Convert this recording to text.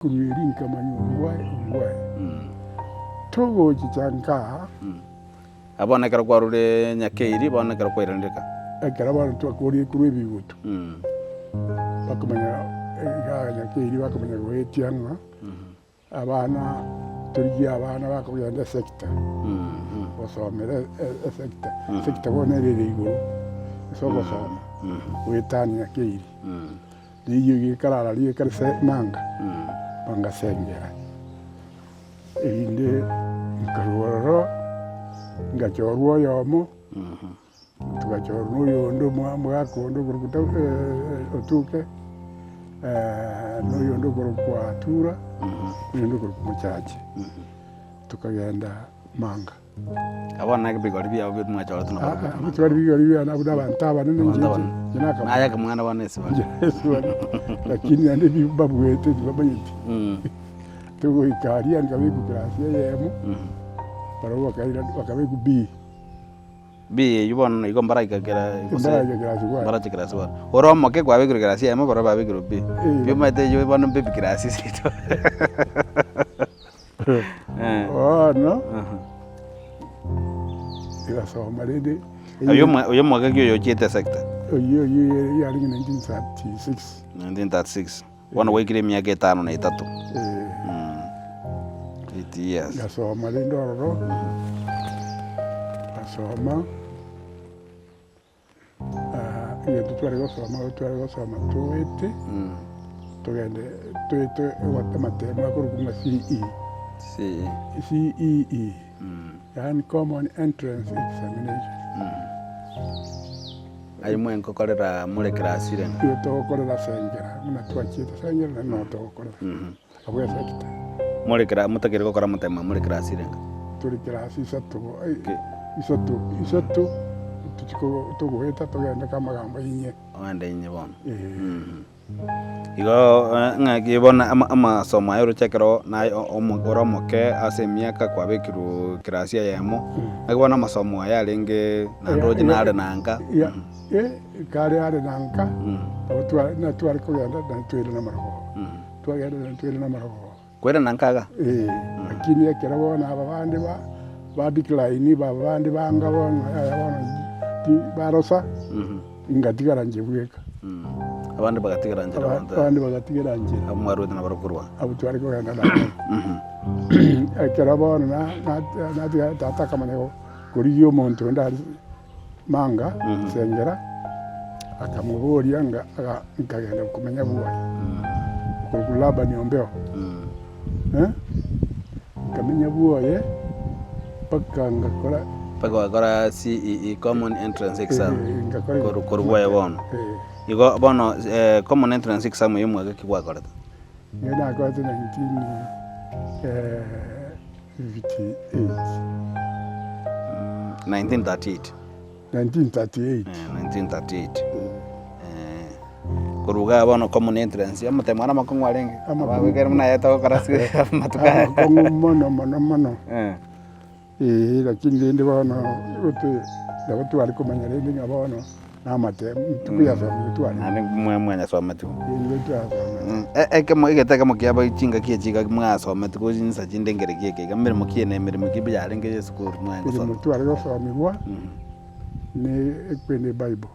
kuirin kama ngwai. Togo changa. Abona kara kwa rure nyakeiri bona kara kwa irandika. Kara bana to akori kuri bibutu. Bakamanya ya nyakeiri bakamanya gwetianga. Abana turigi abana bakagenda sector. Basomera sector. Sector bona ririgo. Soko soma. Wetani nyakeiri. Liyo karara liyo karse manga. Manga sengera. Inde nkarwaro ngachorwo yomo. Tukachorwo yondo mwako ndo kurukuta otuke. No yondo kurukwa atura. Yondo kurukwa mchache. Tukagenda manga. Abona kibigori bya byo mwachora tunabara. Bitwari bigori bya nabuda bantaba nene njije. Jinaka. Naya kamwana banese banje. Lakini ande bibabu wete babanyiti. Tugo ikaria nikabiku gracia yemo. Para wakabiku B. B yubona iko mbaraka kera. Mbaraka gracia wa. Oromo ke kwa biku gracia yemo para babiku B. Bimate yubona biku gracia sito. Oh no. Ila soma lede. Oyo mwaka kyo yo chete sector. Oyo yali 1936. 1936. Wana wekire miaka 5 na 3. 8 years. Gasoma lindoro. Gasoma. Iyo tutware gosoma tuwete. Tugende tuwete watamatema kurukunga CE. CEE. Yani Common Entrance Examination. Ayo mwenko korera muri class ire. Iyo tokorera sengera. Muna twachita sengera no tokorera. Abwe sekita. Muri kira mutakire gukora mutema muri class ire. Turi class isatu. Tuchiko tuguheta tugenda kamagambo inye. Wande inye bona. Igo ngaki bona ama soma yoro chekero na omugoro moke ase miaka kwa bekiru krasia yemo akibona masomo ya lenge na roji na ale nanka kare ale nanka abutwa na twari kugenda na twire na maroko twagenda na twire na maroko kwera nankaga lakini yakera bona ababandi ba decline babandi banga bona ti barosa ingatigara njebweka abandi bagatigara njira amwaru na barokurwa abutwari ko yanda na karabona na tata kamanego kuri yo muntu ndari manga sengera akamuboria ngagenda kumenya buwa kulaba niombeo kamenya buwa ye paka CEE Common Entrance Exam korwa yabona Igo bono Common Entrance Exam yo mwaka kigwa korata. Ngena kwa 1938. 1938. Kuruga bono Common Entrance ya mutemwana makongwa lenge. Abagera muna yata karasi matuka. Mono. Lakini ndende bono uti watu walikomanya lenge ngabono. Namate tukuya soma twali ani mwanya soma tu ekemo kiaba ichinga kiechika mwasoma tu kujinsa chindengere kieke kamere mukiene mere mukibi yarenge school mwanya soma twali gosoma ni ekwene bible